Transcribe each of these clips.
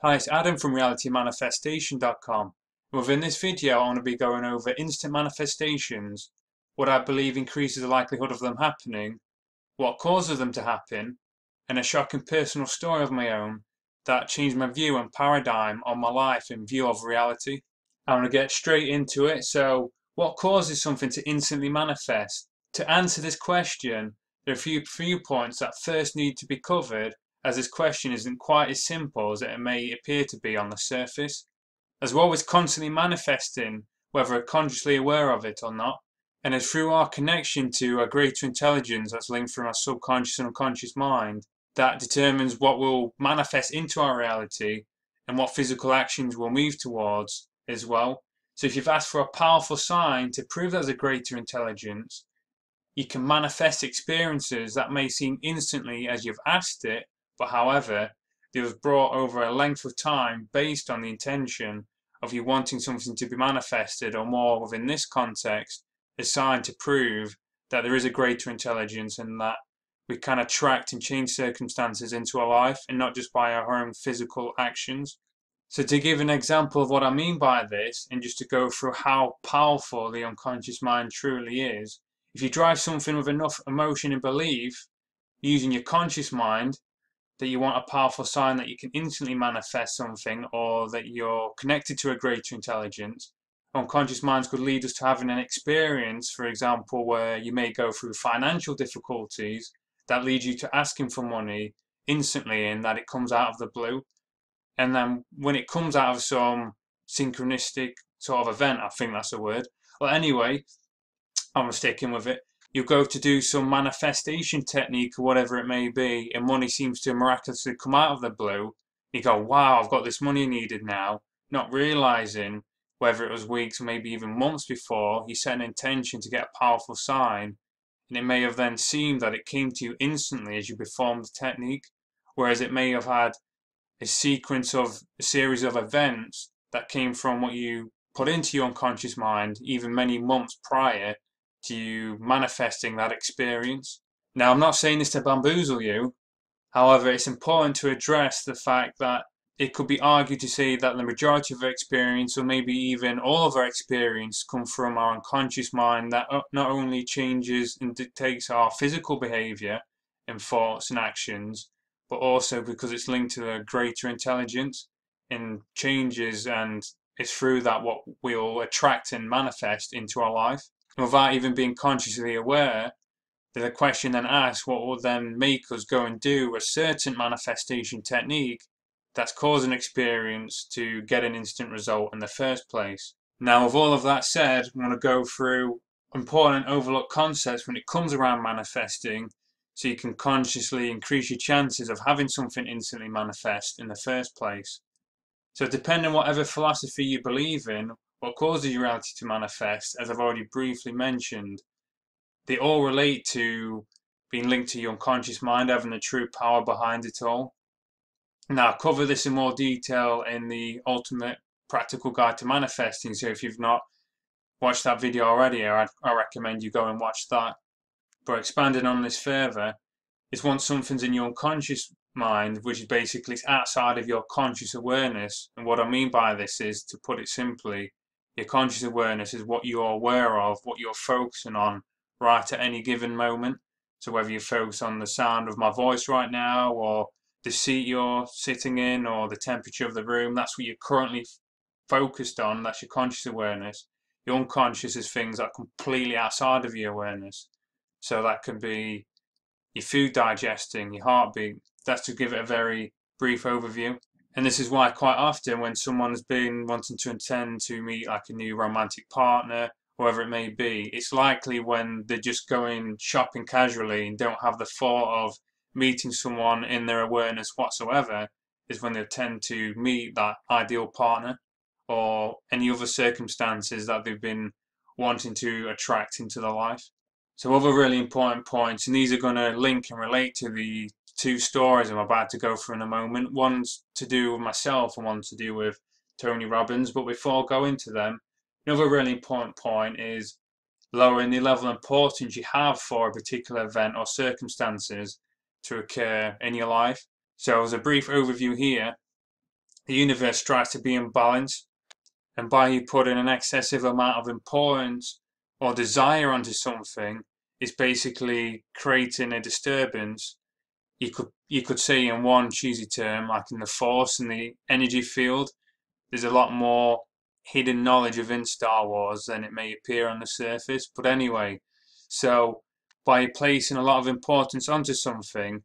Hi, it's Adam from RealityManifestation.com. Within this video, I want to be going over instant manifestations, what I believe increases the likelihood of them happening, what causes them to happen, and a shocking personal story of my own that changed my view and paradigm on my life in view of reality. I want to get straight into it. So, what causes something to instantly manifest? To answer this question, there are a few points that first need to be covered, as this question isn't quite as simple as it may appear to be on the surface. As we're always constantly manifesting, whether we're consciously aware of it or not, and it's through our connection to a greater intelligence that's linked through our subconscious and unconscious mind that determines what will manifest into our reality and what physical actions we'll move towards as well. So if you've asked for a powerful sign to prove there's a greater intelligence, you can manifest experiences that may seem instantly as you've asked it, but however, they was brought over a length of time based on the intention of you wanting something to be manifested, or more within this context, a sign to prove that there is a greater intelligence and that we can attract and change circumstances into our life and not just by our own physical actions. So to give an example of what I mean by this, and just to go through how powerful the unconscious mind truly is, if you drive something with enough emotion and belief, using your conscious mind, that you want a powerful sign that you can instantly manifest something, or that you're connected to a greater intelligence, unconscious minds could lead us to having an experience, for example, where you may go through financial difficulties that lead you to asking for money instantly, and that it comes out of the blue. And then when it comes out of some synchronistic sort of event, I think that's a word. Well, anyway, I'm sticking with it. You go to do some manifestation technique or whatever it may be, and money seems to miraculously come out of the blue. You go, wow, I've got this money needed now, not realizing whether it was weeks or maybe even months before you set an intention to get a powerful sign, and it may have then seemed that it came to you instantly as you performed the technique, whereas it may have had a sequence of a series of events that came from what you put into your unconscious mind even many months prior to you manifesting that experience. Now, I'm not saying this to bamboozle you. However, it's important to address the fact that it could be argued to say that the majority of our experience, or maybe even all of our experience, come from our unconscious mind that not only changes and dictates our physical behavior and thoughts and actions, but also because it's linked to a greater intelligence and changes, and it's through that what we'll attract and manifest into our life. Without even being consciously aware, the question then asks what will then make us go and do a certain manifestation technique that's caused an experience to get an instant result in the first place. Now, with all of that said, I want to go through important overlooked concepts when it comes around manifesting, so you can consciously increase your chances of having something instantly manifest in the first place. So depending on whatever philosophy you believe in, what causes your reality to manifest, as I've already briefly mentioned, they all relate to being linked to your unconscious mind, having the true power behind it all. Now, I'll cover this in more detail in the Ultimate Practical Guide to Manifesting, so if you've not watched that video already, I recommend you go and watch that. But expanding on this further, it's once something's in your unconscious mind, which is basically outside of your conscious awareness. And what I mean by this is, to put it simply, your conscious awareness is what you're aware of, what you're focusing on right at any given moment. So whether you focus on the sound of my voice right now, or the seat you're sitting in, or the temperature of the room, that's what you're currently focused on. That's your conscious awareness. Your unconscious is things that are completely outside of your awareness. So that could be your food digesting, your heartbeat. That's to give it a very brief overview. And this is why quite often when someone's been wanting to intend to meet like a new romantic partner, whoever it may be, it's likely when they're just going shopping casually and don't have the thought of meeting someone in their awareness whatsoever, is when they tend to meet that ideal partner, or any other circumstances that they've been wanting to attract into their life. So other really important points, and these are going to link and relate to the two stories I'm about to go through in a moment. One's to do with myself and one's to do with Tony Robbins. But before I go into them, another really important point is lowering the level of importance you have for a particular event or circumstances to occur in your life. So as a brief overview here, the universe strives to be in balance, and by you putting an excessive amount of importance or desire onto something, it's basically creating a disturbance. You could say in one cheesy term, like in the force and the energy field, there's a lot more hidden knowledge within Star Wars than it may appear on the surface. But anyway, so by placing a lot of importance onto something,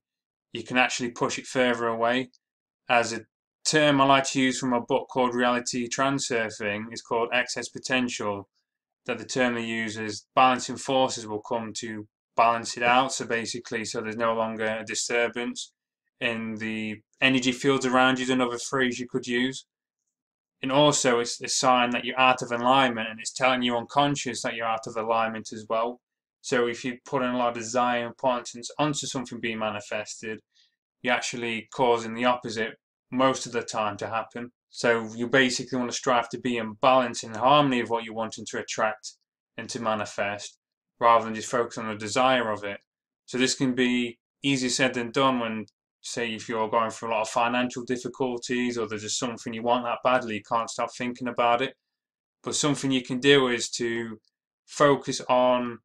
you can actually push it further away. As a term I like to use from a book called Reality Transurfing is called excess potential, that the term they use is balancing forces will come to balance it out. So basically, so there's no longer a disturbance in the energy fields around you is another phrase you could use. And also it's a sign that you're out of alignment, and it's telling you unconscious that you're out of alignment as well. So if you put in a lot of desire and importance onto something being manifested, you're actually causing the opposite most of the time to happen. So you basically want to strive to be in balance and harmony of what you're wanting to attract and to manifest, rather than just focus on the desire of it. So this can be easier said than done when, say, if you're going through a lot of financial difficulties, or there's just something you want that badly, you can't stop thinking about it. But something you can do is to focus on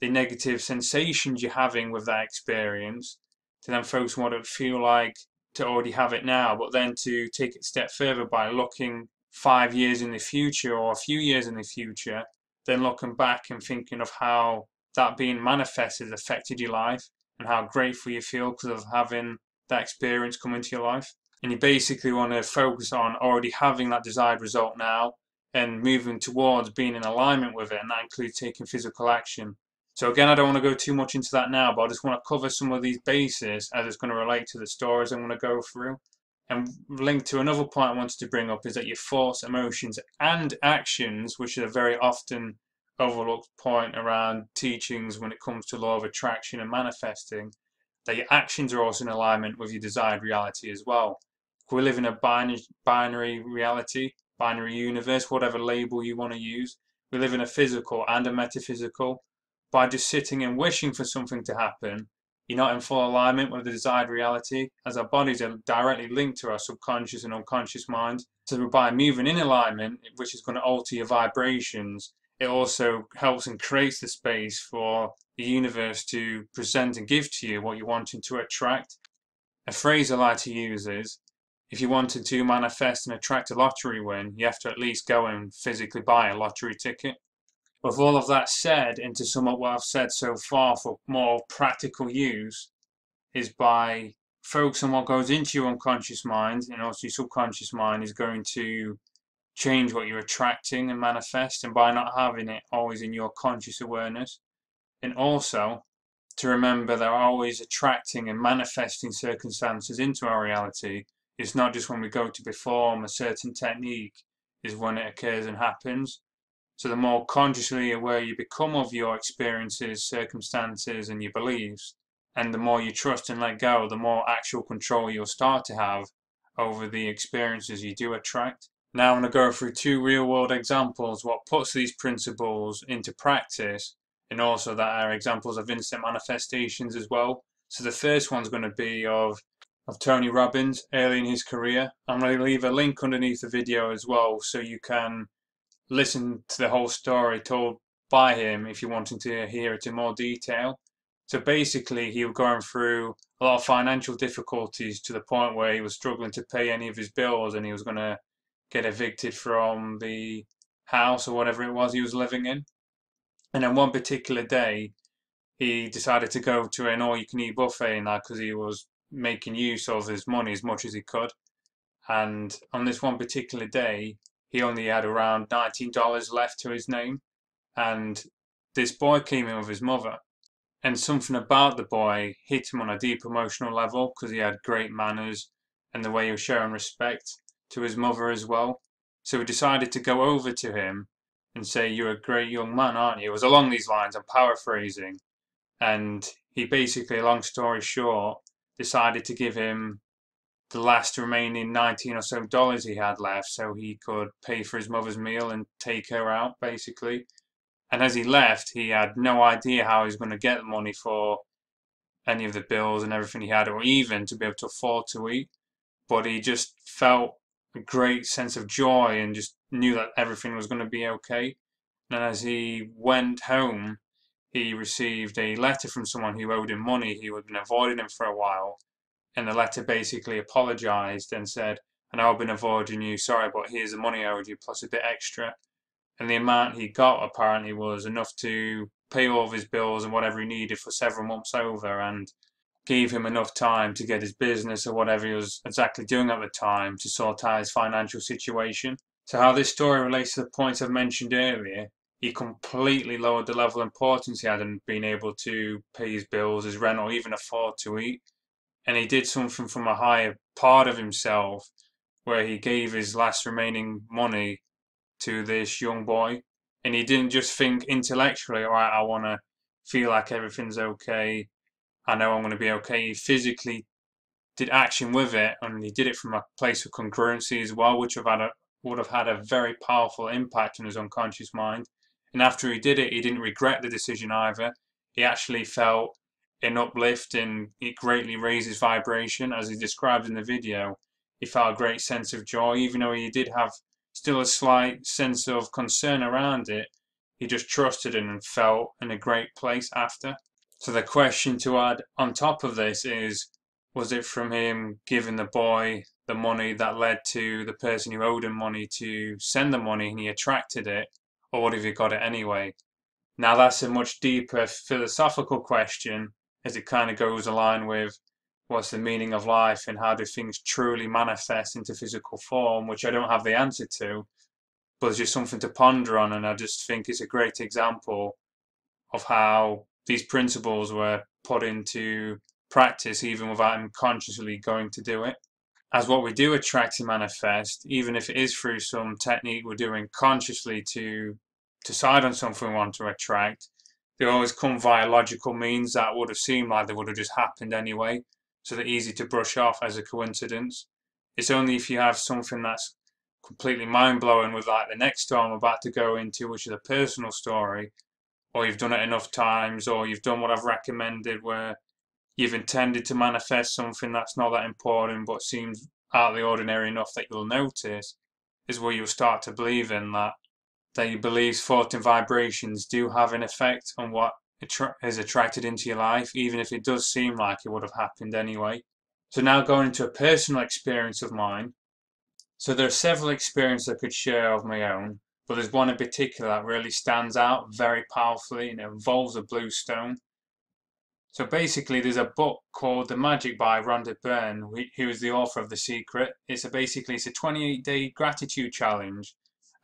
the negative sensations you're having with that experience, to then focus on what it would feel like to already have it now, but then to take it a step further by looking 5 years in the future or a few years in the future, then looking back and thinking of how that being manifested affected your life and how grateful you feel because of having that experience come into your life. And you basically want to focus on already having that desired result now and moving towards being in alignment with it, and that includes taking physical action. So again, I don't want to go too much into that now, but I just want to cover some of these bases as it's going to relate to the stories I'm going to go through. And linked to another point I wanted to bring up is that your thoughts, emotions, and actions, which is a very often overlooked point around teachings when it comes to law of attraction and manifesting, that your actions are also in alignment with your desired reality as well. We live in a binary reality, binary universe, whatever label you want to use. We live in a physical and a metaphysical. By just sitting and wishing for something to happen, you're not in full alignment with the desired reality, as our bodies are directly linked to our subconscious and unconscious mind. So by moving in alignment, which is going to alter your vibrations, it also helps and creates the space for the universe to present and give to you what you're wanting to attract. A phrase I like to use is, if you wanted to manifest and attract a lottery win, you have to at least go and physically buy a lottery ticket. With all of that said, and to sum up what I've said so far for more practical use, is by focusing on what goes into your unconscious mind, and also your subconscious mind is going to change what you're attracting and manifest, and by not having it always in your conscious awareness. And also to remember that always attracting and manifesting circumstances into our reality is not just when we go to perform a certain technique, is when it occurs and happens. So the more consciously aware you become of your experiences, circumstances, and your beliefs, and the more you trust and let go, the more actual control you'll start to have over the experiences you do attract. Now I'm going to go through two real-world examples, what puts these principles into practice, and also that are examples of instant manifestations as well. So the first one's going to be of Tony Robbins early in his career. I'm going to leave a link underneath the video as well, so you can listen to the whole story told by him if you're wanting to hear it in more detail. So basically, he was going through a lot of financial difficulties to the point where he was struggling to pay any of his bills, and he was going to get evicted from the house or whatever it was he was living in. And then one particular day, he decided to go to an all-you-can-eat buffet and that because he was making use of his money as much as he could. And on this one particular day, he only had around $19 left to his name, and this boy came in with his mother, and something about the boy hit him on a deep emotional level because he had great manners and the way he was showing respect to his mother as well. So he decided to go over to him and say, "You're a great young man, aren't you?" It was along these lines, I'm paraphrasing. And he basically, long story short, decided to give him the last remaining 19 or so dollars he had left so he could pay for his mother's meal and take her out, basically. And as he left, he had no idea how he was going to get the money for any of the bills and everything he had, or even to be able to afford to eat. But he just felt a great sense of joy and just knew that everything was going to be okay. And as he went home, he received a letter from someone who owed him money, who had been avoiding him for a while. And the letter basically apologized and said, I know I've been avoiding you, sorry, but here's the money I owed you plus a bit extra. And the amount he got apparently was enough to pay all of his bills and whatever he needed for several months over, and gave him enough time to get his business or whatever he was exactly doing at the time to sort out his financial situation. So how this story relates to the points I've mentioned earlier, he completely lowered the level of importance he had in being able to pay his bills, his rent, or even afford to eat. And he did something from a higher part of himself where he gave his last remaining money to this young boy. And he didn't just think intellectually, all right, I want to feel like everything's okay. I know I'm going to be okay. He physically did action with it, and he did it from a place of congruency as well, which would have had a very powerful impact on his unconscious mind. And after he did it, he didn't regret the decision either. He actually felt an uplift, and it greatly raised his vibration, as he described in the video. He felt a great sense of joy, even though he did have still a slight sense of concern around it. He just trusted it and felt in a great place after. So the question to add on top of this is, was it from him giving the boy the money that led to the person who owed him money to send the money and he attracted it, or what if he got it anyway? Now that's a much deeper philosophical question, as it kind of goes along with what's the meaning of life and how do things truly manifest into physical form, which I don't have the answer to, but it's just something to ponder on, and I just think it's a great example of how these principles were put into practice even without him consciously going to do it. As what we do attract and manifest, even if it is through some technique we're doing consciously to decide on something we want to attract, they always come via logical means that would have seemed like they would have just happened anyway, so they're easy to brush off as a coincidence. It's only if you have something that's completely mind-blowing, with like the next story I'm about to go into, which is a personal story, or you've done it enough times, or you've done what I've recommended where you've intended to manifest something that's not that important but seems out of the ordinary enough that you'll notice, is where you'll start to believe in that your beliefs, thoughts and vibrations do have an effect on what is attracted into your life, even if it does seem like it would have happened anyway. So now going into a personal experience of mine. So there are several experiences I could share of my own, but there's one in particular that really stands out very powerfully, and it involves a blue stone. So basically, there's a book called The Magic by Rhonda Byrne, who is the author of The Secret. It's a 28-day gratitude challenge,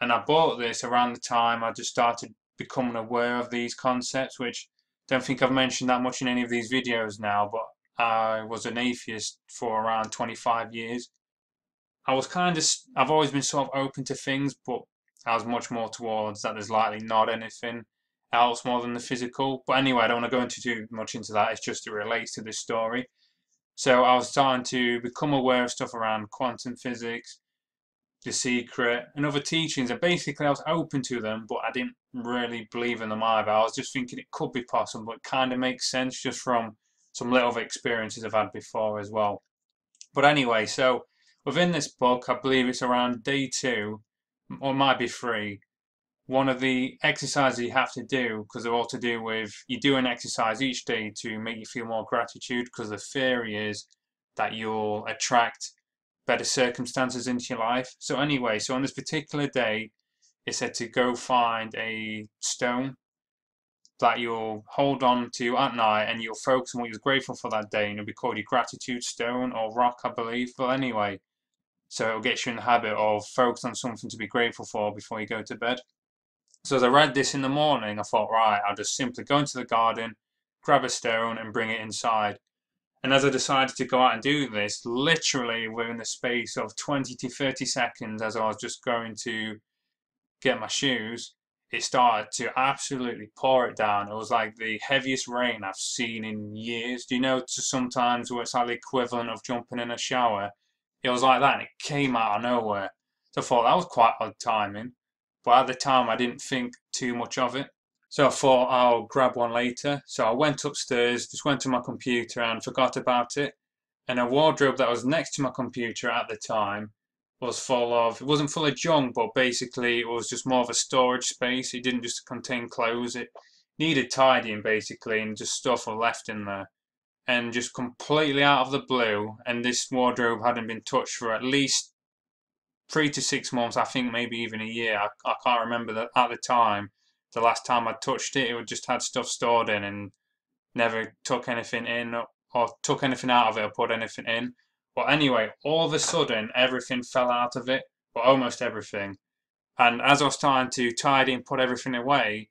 and I bought this around the time I just started becoming aware of these concepts, which I don't think I've mentioned that much in any of these videos now, but I was an atheist for around 25 years. I've always been sort of open to things, but I was much more towards that there's likely not anything else more than the physical. But anyway, I don't want to go into too much into that. It's just it relates to this story. So I was starting to become aware of stuff around quantum physics, The Secret, and other teachings. And basically, I was open to them, but I didn't really believe in them either. I was just thinking it could be possible. It kind of makes sense just from some little experiences I've had before as well. But anyway, so within this book, I believe it's around day 2, or it might be 3. One of the exercises you have to do, because they're all to do with, you do an exercise each day to make you feel more gratitude, because the theory is that you'll attract better circumstances into your life. So anyway, so on this particular day, it said to go find a stone that you'll hold on to at night, and you'll focus on what you're grateful for that day, and it'll be called your gratitude stone or rock, I believe. But anyway, so it'll get you in the habit of focusing on something to be grateful for before you go to bed. So as I read this in the morning, I thought, right, I'll just simply go into the garden, grab a stone and bring it inside. And as I decided to go out and do this, literally within the space of 20 to 30 seconds, as I was just going to get my shoes, it started to absolutely pour it down. It was like the heaviest rain I've seen in years. Do you know, sometimes where it's like the equivalent of jumping in a shower? It was like that, and it came out of nowhere. So I thought that was quite odd timing. But at the time, I didn't think too much of it. So I thought I'll grab one later. So I went upstairs, just went to my computer and forgot about it. And a wardrobe that was next to my computer at the time was full of, it wasn't full of junk, but basically it was just more of a storage space. It didn't just contain clothes. It needed tidying basically, and just stuff was left in there. And just completely out of the blue, and this wardrobe hadn't been touched for at least 3 to 6 months, I think maybe even a year. I can't remember that at the time. The last time I touched it, it just had stuff stored in and never took anything in or took anything out of it or put anything in. But anyway, all of a sudden, everything fell out of it, well, almost everything. And as I was starting to tidy and put everything away,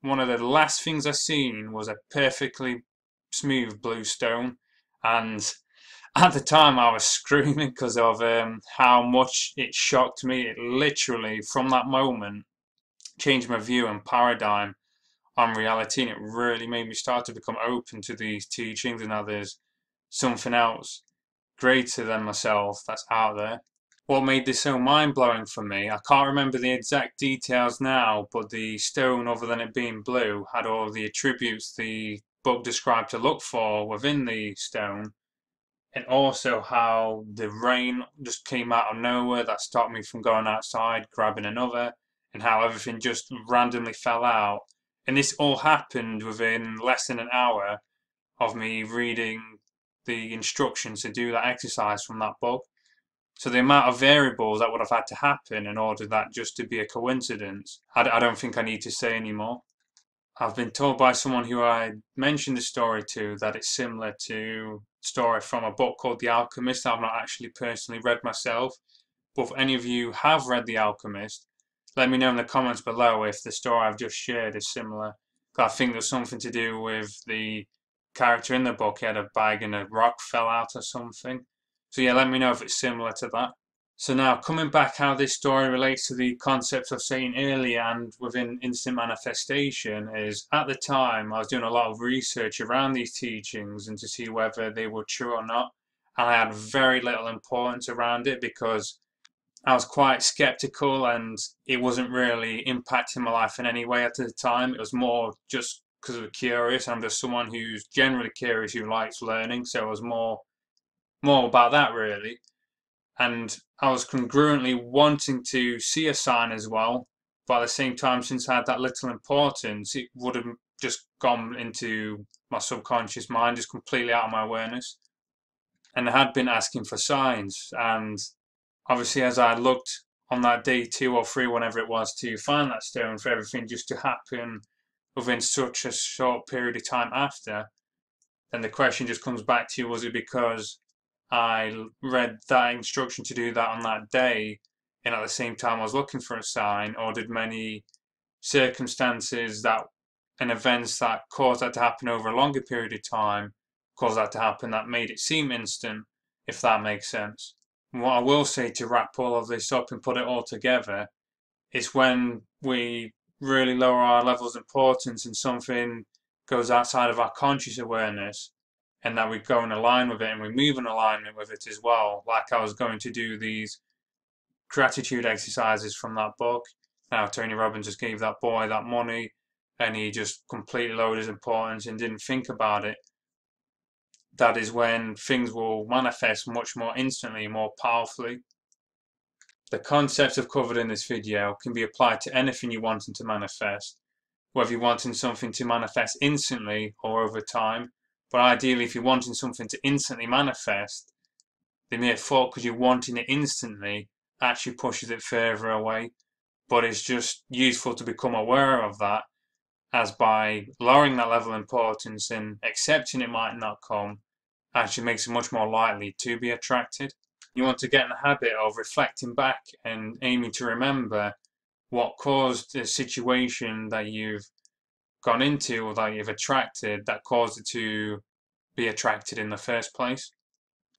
one of the last things I seen was a perfectly smooth blue stone. And at the time, I was screaming because of how much it shocked me. It literally, from that moment, changed my view and paradigm on reality, and it really made me start to become open to these teachings and how there's something else greater than myself that's out there. What made this so mind-blowing for me, I can't remember the exact details now, but the stone, other than it being blue, had all the attributes the book described to look for within the stone, and also how the rain just came out of nowhere that stopped me from going outside, grabbing another, and how everything just randomly fell out. And this all happened within less than an hour of me reading the instructions to do that exercise from that book. So the amount of variables that would have had to happen in order that just to be a coincidence, I don't think I need to say anymore. I've been told by someone who I mentioned the story to that it's similar to a story from a book called The Alchemist. I've not actually personally read myself, but if any of you have read The Alchemist, let me know in the comments below if the story I've just shared is similar. I think there's something to do with the character in the book. He had a bag and a rock fell out or something. So yeah, let me know if it's similar to that. So now, coming back how this story relates to the concepts I was saying earlier and within instant manifestation is, at the time, I was doing a lot of research around these teachings and to see whether they were true or not. And I had very little importance around it because I was quite skeptical and it wasn't really impacting my life in any way at the time. It was more just because I was curious. I'm just someone who's generally curious, who likes learning. So it was more about that really. And I was congruently wanting to see a sign as well, but at the same time, since I had that little importance, it would have just gone into my subconscious mind, just completely out of my awareness. And I had been asking for signs, and obviously as I looked on that day 2 or 3, whenever it was, to find that stone, for everything just to happen within such a short period of time after, then the question just comes back to you, was it because I read that instruction to do that on that day, and at the same time I was looking for a sign, or did many circumstances that and events that caused that to happen over a longer period of time cause that to happen that made it seem instant, if that makes sense? And what I will say to wrap all of this up and put it all together is when we really lower our levels of importance and something goes outside of our conscious awareness, and that we go in line with it and we move in alignment with it as well. Like I was going to do these gratitude exercises from that book. Now Tony Robbins just gave that boy that money and he just completely lowered his importance and didn't think about it. That is when things will manifest much more instantly, more powerfully. The concepts I've covered in this video can be applied to anything you're wanting to manifest, whether you're wanting something to manifest instantly or over time. But ideally, if you're wanting something to instantly manifest, the mere thought, because you're wanting it instantly, actually pushes it further away. But it's just useful to become aware of that, as by lowering that level of importance and accepting it might not come, actually makes it much more likely to be attracted. You want to get in the habit of reflecting back and aiming to remember what caused the situation that you've gone into or that you've attracted that caused it to be attracted in the first place.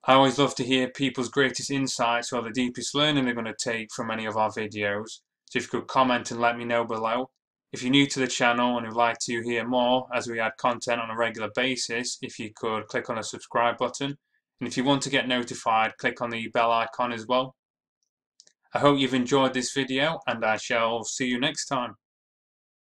I always love to hear people's greatest insights or the deepest learning they're going to take from any of our videos. So if you could comment and let me know below. If you're new to the channel and would like to hear more as we add content on a regular basis, if you could click on the subscribe button. And if you want to get notified, click on the bell icon as well. I hope you've enjoyed this video and I shall see you next time.